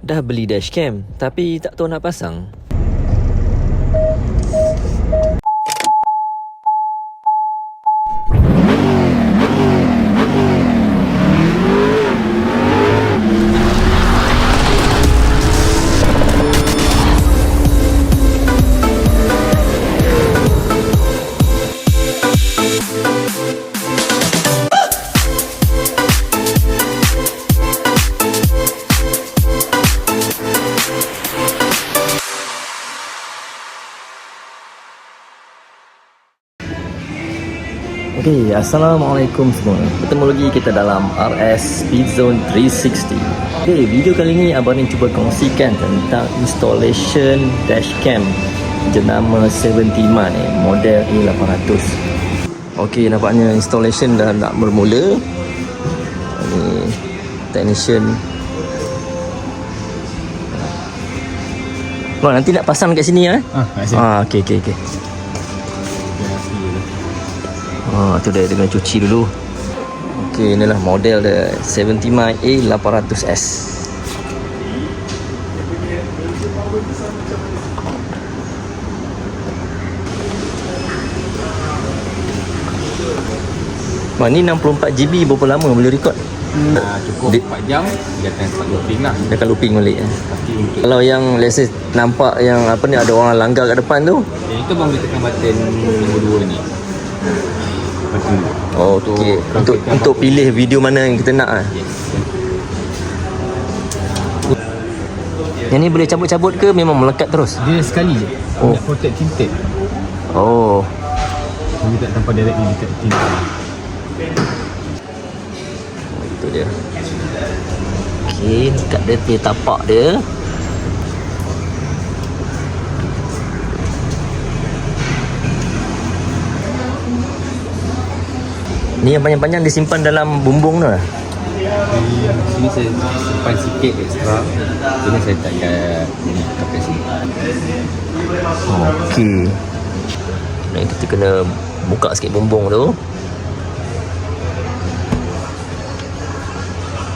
Dah beli dashcam tapi tak tahu nak pasang. Okay, Assalamualaikum semua. Bertemu lagi kita dalam RS Speedzone 360. Okay, video kali ni Abang ni cuba kongsikan tentang installation dashcam jenama 70 ni, model A800. Okay, nampaknya installation dah nak bermula. Ni technician. Oh, nanti nak pasang dekat sini ya? Okay. Tu dia kena cuci dulu. Okey, inilah model dia 70 A800S. Ni 64GB berapa lama boleh record? Cukup 4 jam dia akan start looping lah. Dia akan looping balik. Pasti untuk Kalau yang let's say nampak yang apa ni ada orang langgar kat depan tu, itu bang boleh tekan button nombor 2 ni. oh okey, untuk pilih video mana yang kita nak. Yang ni boleh cabut-cabut ke memang melekat terus? Dia sekali je. Nak protect tinted. Oh. Dia tak tanpa direct ni dekat tinted. Itu dia. Okey, dekat dia punya tapak dia. Ni yang panjang-panjang disimpan dalam bumbung tu lah. Sini saya simpan sikit extra. Sini saya tak kat sini. Okey. Dan kita kena buka sikit bumbung tu.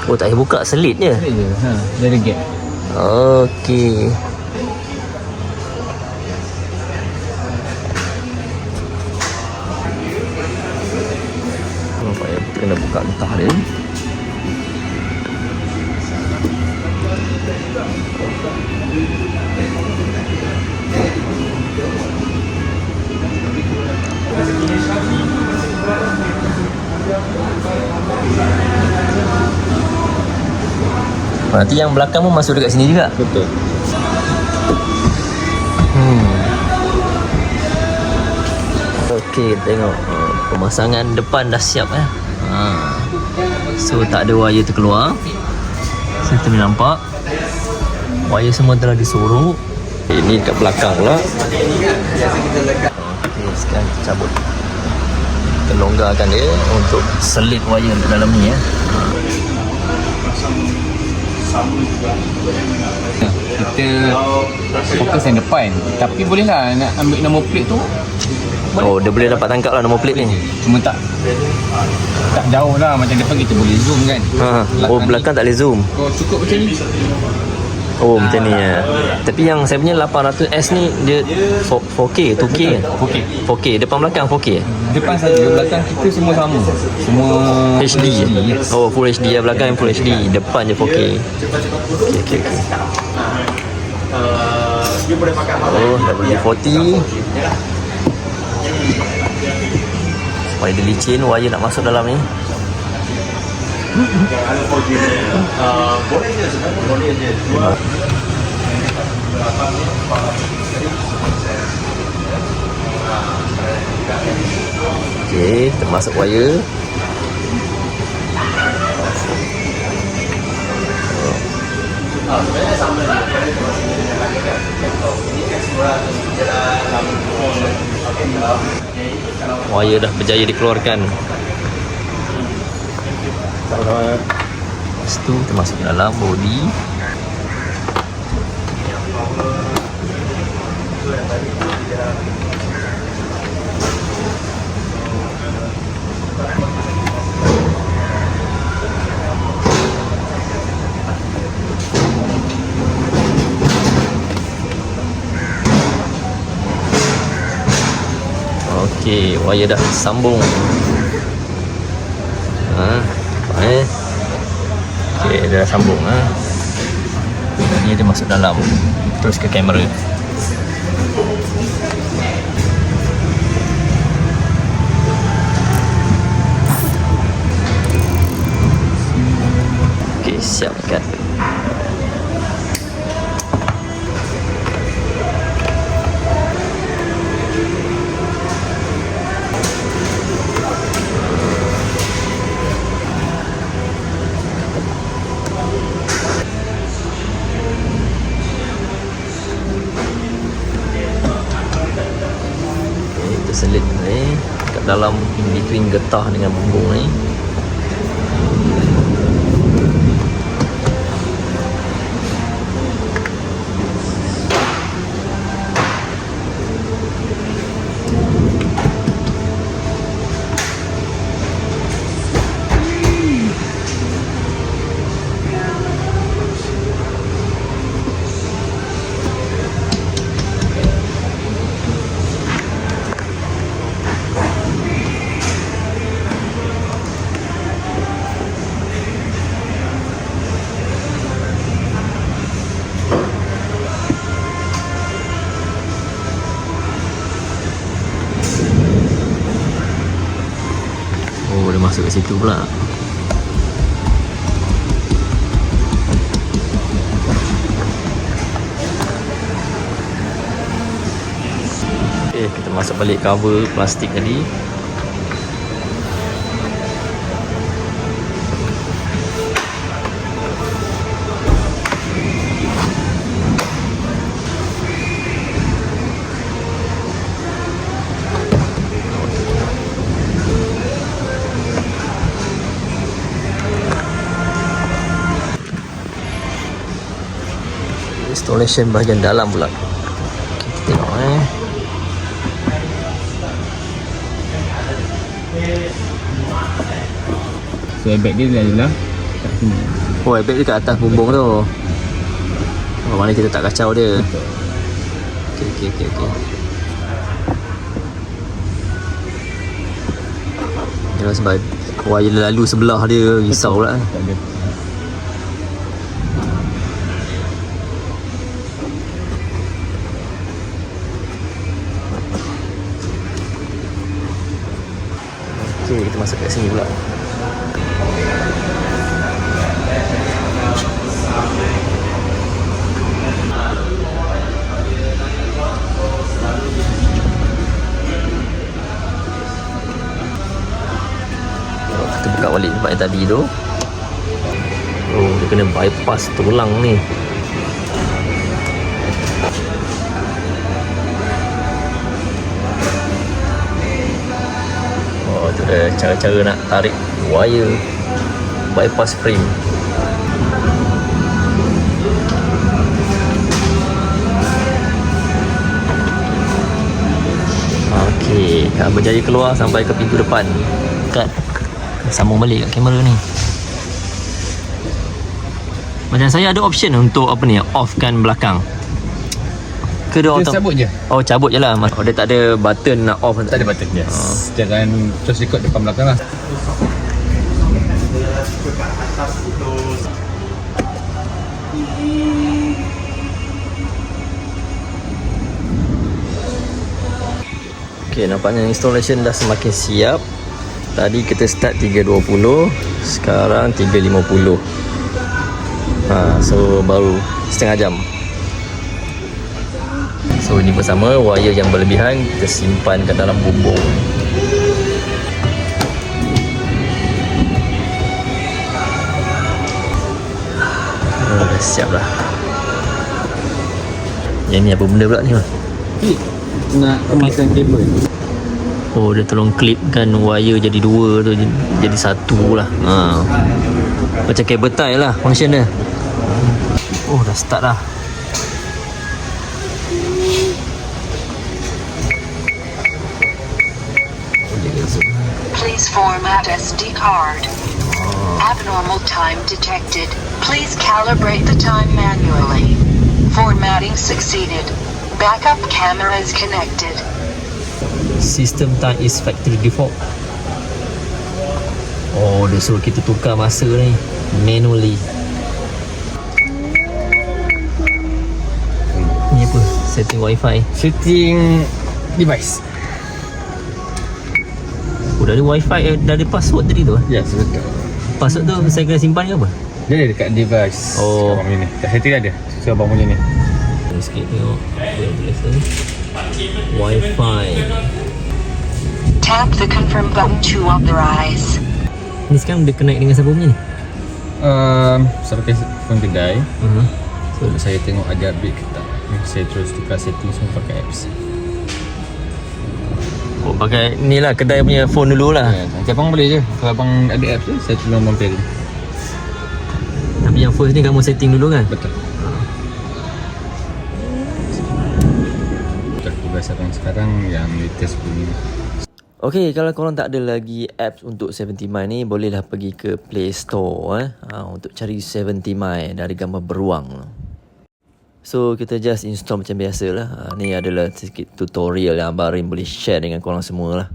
Oh, tak payah buka, selit je. Selit je. Dia ada gap. Okey. Kita kena buka entah dia. Nanti yang belakang pun masuk dekat sini juga. Betul. Okey, tengok pemasangan depan dah siap ya. So tak ada wire terkeluar. So kita boleh nampak wire semua telah disorok. Ini dekat belakang pula. Okey, sekarang kita cabut. Kita longgarkan dia untuk selit wire di dalam ni ya. Kita fokus yang depan. Tapi bolehlah nak ambil nombor plate tu. Oh, dia boleh dapat tangkap lah nombor plate ni. Cuma tak jauh lah. Macam depan kita boleh zoom kan. Oh, belakang tak boleh zoom. Oh, cukup macam ni. Oh, macam ni ya. Tapi yang saya punya 800S ni dia 4K, 2K kan? 4K, depan belakang 4K. Depan saja, belakang kita semua sama. Semua HD. Yes. Oh, Full HD ya, belakang yang Full HD, depan je 4K. Okey. Oh, WD-40. Supaya dia licin, wire nak masuk dalam ni. Okey, kita masuk wire. Wire dah berjaya dikeluarkan. Lepas tu kita masuk ke dalam body. Okey, wire dah sambung. Nampak Okey, dia dah sambung Ni dia masuk dalam. Terus ke kamera. Okey, siap kan. Selit ni kat dalam in between getah dengan bumbung ni. Dia masuk ke situ pula. Okay, kita masuk balik cover plastik tadi. Installation bahagian dalam pula. Kita tengok So airbag dia adalah kat sini. Oh, airbag dia kat atas bumbung tu. Oh, mana kita tak kacau dia. Okey. Jangan sebab wire lalu sebelah dia risau pula. Tak ada. Okey, kita masuk kat sini pula. Kita buka balik tempat yang tadi tu. Oh, dia kena bypass tulang ni. Oh, tu dah cara-cara nak tarik wire bypass frame. Okey, berjaya keluar sampai ke pintu depan. Kat sambung balik kat kamera ni. Macam saya ada option untuk apa ni, offkan belakang. Ke dia Dia cabut je. Oh, cabut je lah. Oh, dia tak ada button nak off. Tak ada button. Yes. Jangan terus ikut depan belakang lah. Okey, nampaknya installation dah semakin siap. Tadi kita start 3.20, sekarang 3.50. So baru setengah jam. So ini bersama wire yang berlebihan kita simpan kat dalam bumbung. Dah siap dah. Yang ni apa benda pula ni? Nak kemaskan kabel. Oh, dia tolong clipkan wire jadi dua tu, jadi satu lah. Macam kabel tie lah function dia. Oh, dah start dah. Please format SD card. Abnormal time detected. Please calibrate the time manually. Formatting succeeded. Backup camera is connected. System time is factory default. Oh, dia suruh kita tukar masa ni manually. Ni apa? Setting wifi. Setting device. Oh, dah ada wifi, dah ada password tadi tu. Ya, betul. Password tu saya kena simpan ke apa? Dia ada dekat device. Oh. Abang punya ni. Kat setting ada. So abang punya ni. Sikit tengok. Wifi. Tap the confirm button to authorize. Ni sekarang dia connect dengan siapa punya ni? Saya pakai phone kedai. So, So saya tengok ada update ke tak. Saya terus tukar setting semua pakai apps. oh, pakai ni lah kedai punya phone dulu lah. Ya, nanti abang boleh je. Kalau abang ada apps tu, saya tolong abang pairing. Tapi yang first ni kamu setting dulu kan? Betul. Betul. Tugas abang sekarang yang latest punya. Okay, kalau korang tak ada lagi apps untuk 70My ni, bolehlah pergi ke Play Store untuk cari 70My. Dari gambar beruang. So, kita just install macam biasa lah. Ni adalah sedikit tutorial yang Abang Rin boleh share dengan korang semua lah.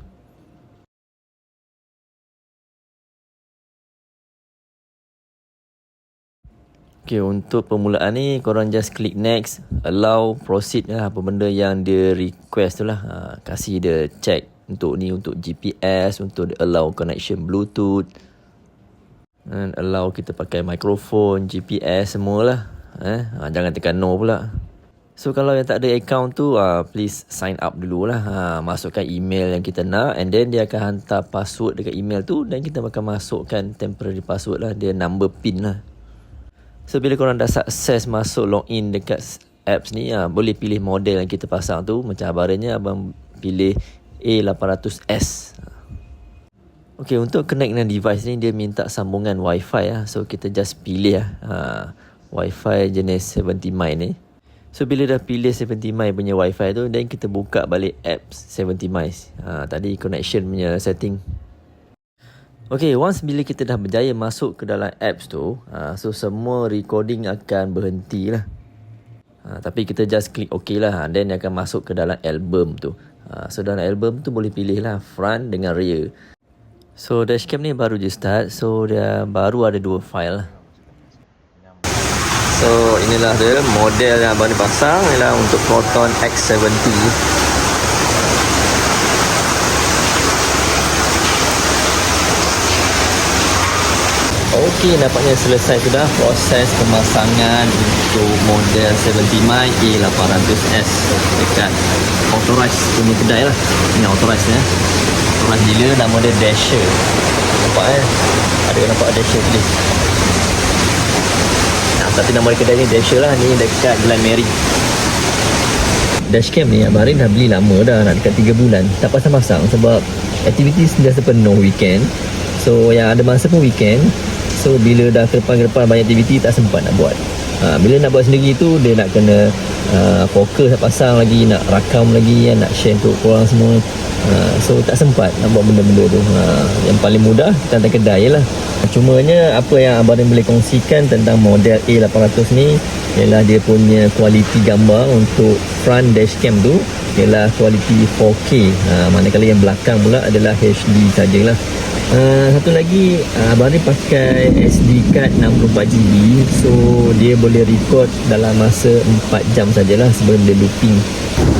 Okay, untuk permulaan ni, korang just klik next, allow, proceed lah. Apa benda yang dia request tu lah. Kasih dia check. Untuk ni untuk GPS, untuk allow connection Bluetooth, and allow kita pakai mikrofon, GPS semualah. Jangan tekan no pula. So kalau yang tak ada account tu, please sign up dululah. Masukkan email yang kita nak, and then dia akan hantar password dekat email tu, dan kita akan masukkan temporary password lah, dia number pin lah. So bila korang dah sukses masuk login dekat apps ni, boleh pilih model yang kita pasang tu. Macam abarannya abang pilih A800S. Okay, untuk connect dengan device ni dia minta sambungan wifi lah. So kita just pilih wifi jenis 70My ni. So bila dah pilih 70My punya wifi tu, then kita buka balik apps 70My. Tadi connection punya setting. Okay, once bila kita dah berjaya masuk ke dalam apps tu, so semua recording akan berhenti lah. Tapi kita just klik OK lah, then dia akan masuk ke dalam album tu. So dalam album tu boleh pilih lah front dengan rear. So dashcam ni baru je start, so dia baru ada 2 file lah. So inilah dia model yang abang ni pasang. Inilah untuk Proton X70. Okey, nampaknya selesai sudah proses pemasangan untuk model 70My A800S dekat authorized punya kedai lah. Ini authorized ya. Authorized dealer, nama dia Dasher. Nampak ada nampak Dasher tulis. Tapi nama kedai ni Dasher lah. Ni dekat Glen Mary. Dashcam ni Abang Rin dah beli lama dah, nak dekat 3 bulan. Tak pasang-pasang sebab aktiviti sentiasa penuh weekend. So yang ada masa pun weekend. So bila dah ke depan banyak aktiviti, tak sempat nak buat. Bila nak buat sendiri tu, dia nak kena fokus nak pasang lagi, nak rakam lagi, nak share untuk korang semua. So tak sempat nak buat benda-benda tu. Yang paling mudah kita hantar kedai lah. Cumanya apa yang Abang Rin boleh kongsikan tentang model A800 ni ialah dia punya kualiti gambar untuk front dashcam tu ialah kualiti 4K. Manakala yang belakang pula adalah HD sajalah. Satu lagi, Abang Rin pakai SD card 64GB. So dia boleh record dalam masa 4 jam sajalah sebelum dia looping.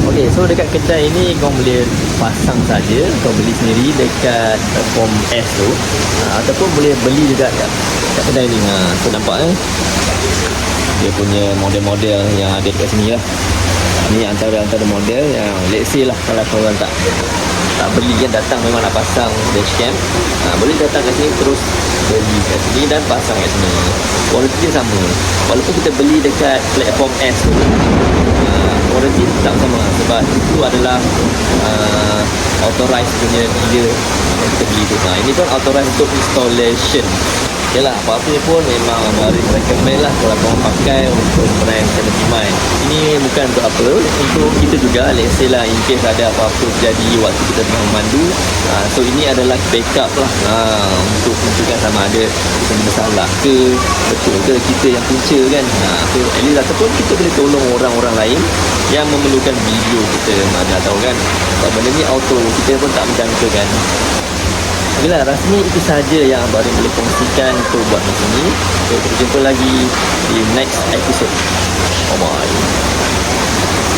Okay, so dekat kedai ni kau boleh pasang saja, kau beli sendiri dekat form S tu, ataupun boleh beli juga kat kedai ni. So nampak dia punya model-model yang ada dekat sini lah. Ni antara model yang let's say lah, kalau korang tak beli kan, datang memang nak pasang dashcam, boleh datang kat sini terus beli kat sini dan pasang kat sini. Warranty dia sama walaupun kita beli dekat platform S tu, warranty tak sama sebab itu adalah authorized punya dealer yang kita beli tu. Ini pun authorized untuk installation. Yalah, apa-apa pun memang Abang Rin recommend lah kalau korang pakai untuk brand 70My. Ini bukan untuk apa, untuk kita juga. Let's say lah, in case ada apa-apa terjadi waktu kita tengah memandu, so ini adalah backup lah, untuk tunjukkan sama ada kita bersalah ke, betul ke kita yang punca kan. So at least ataupun kita boleh tolong orang-orang lain yang memerlukan video kita mana tahu kan. Sebab benda ni auto, kita pun tak menjangka kan. Okeylah, rasanya itu sahaja yang Abang Rin boleh kongsikan untuk buat macam ni. So, kita jumpa lagi di next episode. Bye bye.